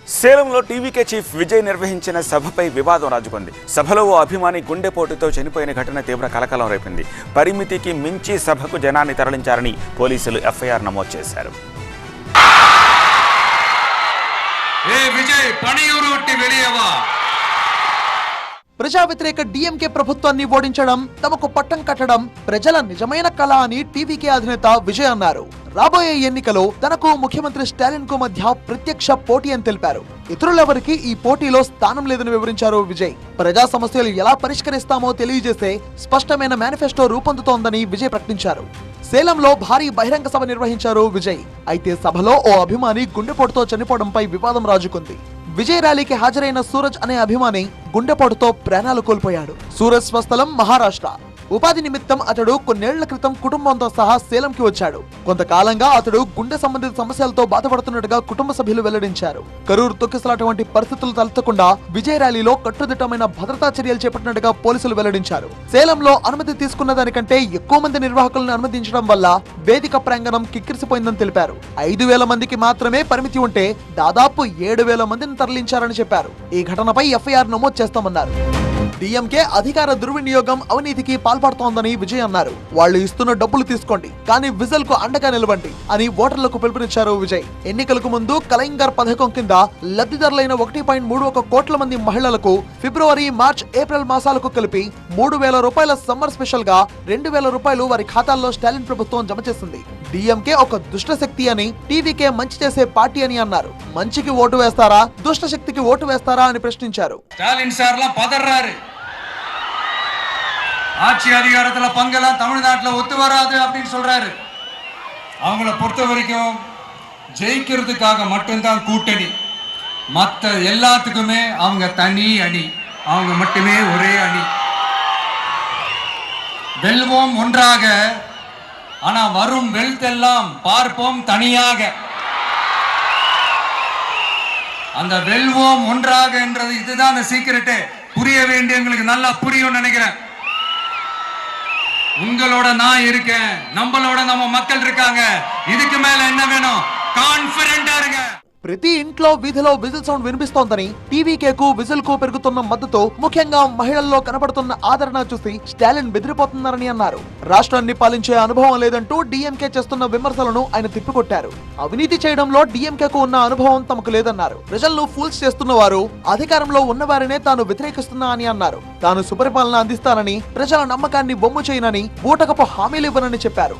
సేలంలో TVK chief Vijay నిర్వహించిన సభపై వివాదం రాజుకుంది. సభలో ఓ అభిమాని గుండెపోటుతో చనిపోయిన ఘటన తీవ్ర కలకలం రేపింది. పరిమితికి మించి సభకు జనాన్ని తరలించారని పోలీసులు ఎఫ్ఐఆర్ నమోదు చేశారు. ప్రజా వ్యతిరేక డిఎంకే ప్రభుత్వాన్ని ఓడించడం తమకు పట్టం కట్టడం ప్రజల నిజమైన కళ అని టీవీకే అధినేత విజయ్ అన్నారు. రాబోయే ఎన్నికలో తనకు ముఖ్యమంత్రి స్టాలిన్ కు మధ్య ప్రత్యక్ష పోటీ అని తెలిపారు. ఇతరులెవరికి ఈ పోటీలో స్థానం లేదని వివరించారు విజయ్. ప్రజా సమస్యలు ఎలా పరిష్కరిస్తామో తెలియజేసే స్పష్టమైన మేనిఫెస్టో రూపొందుతోందని విజయ్ ప్రకటించారు. సేలంలో భారీ బహిరంగ సభ నిర్వహించారు విజయ్. అయితే సభలో ఓ అభిమాని గుండెపోటుతో చనిపోవడంపై వివాదం రాజుకుంది. విజయ్ ర్యాలీకి హాజరైన సూరజ్ అనే అభిమాని గుండెపోటుతో ప్రాణాలు కోల్పోయాడు. సూరజ్ స్వస్థలం మహారాష్ట్ర. ఉపాధి నిమిత్తం అతడు కొన్నేళ్ల క్రితం కుటుంబంతో సహా సేలంకి వచ్చాడు. కొంతకాలంగా అతడు గుండె సంబంధిత సమస్యలతో బాధపడుతున్నట్టుగా కుటుంబ సభ్యులు వెల్లడించారు. కరూరు తొక్కిసలాట వంటి పరిస్థితులు తలెత్తకుండా విజయ్ ర్యాలీలో కట్టుదిట్టమైన భద్రతా చర్యలు చేపట్టినట్టుగా పోలీసులు వెల్లడించారు. సేలంలో అనుమతి తీసుకున్న దానికంటే ఎక్కువ మంది నిర్వాహకులను అనుమతించడం వల్ల వేదిక ప్రాంగణం కిక్కిరిసిపోయిందని తెలిపారు. 5,000 మందికి మాత్రమే పరిమితి ఉంటే దాదాపు 7,000 మందిని తరలించారని చెప్పారు. ఈ ఘటనపై ఎఫ్ఐఆర్ నమోదు చేస్తామన్నారు. డిఎంకే అధికార దుర్వినియోగం, అవినీతికి పాల్పడుతోందని విజయ్ అన్నారు. వాళ్ళు ఇస్తున్న డబ్బులు తీసుకోండి, కానీ విజిల్ కు అండగా నిలవండి అని ఓటర్లకు పిలుపునిచ్చారు విజయ్. ఎన్నికలకు ముందు కలైంగర్ పథకం కింద లబ్ధిదారులైన 1.31 కోట్ల మంది మహిళలకు ఫిబ్రవరి, మార్చ్, ఏప్రిల్ మాసాలకు కలిపి 3,000 రూపాయల సమ్మర్ స్పెషల్ గా 2,000 రూపాయలు వారి ఖాతాల్లో స్టాలిన్ ప్రభుత్వం జమ చేసింది. డిఎంకే ఒక దుష్ట శక్తి అని, టీవీకే మంచి చేసే పార్టీ అని అన్నారు. మంచికి ఓటు వేస్తారా, దుష్ట శక్తికి ఓటు వేస్తారా అని ప్రశ్నించారు. ஆட்சி அதிகாரத்துல பங்கெல்லாம் தமிழ்நாட்டுல ஒத்து வராது அப்படின்னு சொல்றாரு. அவங்கள பொறுத்த வரைக்கும் ஜெயிக்கிறதுக்காக மட்டும்தான் கூட்டணி, மற்ற எல்லாத்துக்குமே அவங்க தனி அணி, அவங்க மட்டுமே ஒரே அணி. வெல்வோம் ஒன்றாக, ஆனா வரும் வெல்த்தெல்லாம் பார்ப்போம் தனியாக. அந்த வெல்வோம் ஒன்றாக என்றது இதுதான் அந்த சீக்கிரட்டே. புரிய வேண்டியவங்களுக்கு நல்லா புரியும் நினைக்கிறேன். உங்களோட நான் இருக்கேன், நம்மளோட நம்ம மக்கள் இருக்காங்க. இதுக்கு மேல என்ன வேணும்? కాన్ఫిడెంట్ இருங்க. ప్రతి ఇంట్లో వీధిలో విజిల్ సౌండ్ వినిపిస్తోందని, టీవీకేకు విజిల్ కు పెరుగుతున్న మద్దతు, ముఖ్యంగా మహిళల్లో కనపడుతున్న ఆదరణ చూసి స్టాలిన్ బెదిరిపోతున్నారని అన్నారు. రాష్ట్రాన్ని పాలించే అనుభవం లేదంటూ డిఎంకే చేస్తున్న విమర్శలను ఆయన తిప్పికొట్టారు. అవినీతి చేయడంలో డిఎంకేకు ఉన్న అనుభవం తమకు లేదన్నారు. ప్రజలను ఫూల్స్ చేస్తున్న వారు అధికారంలో ఉన్నవారినే తాను వ్యతిరేకిస్తున్నా అని అన్నారు. తాను సుపరిపాలన అందిస్తానని, ప్రజల నమ్మకాన్ని బొమ్ము చేయనని, బూటకపు హామీలు ఇవ్వనని చెప్పారు.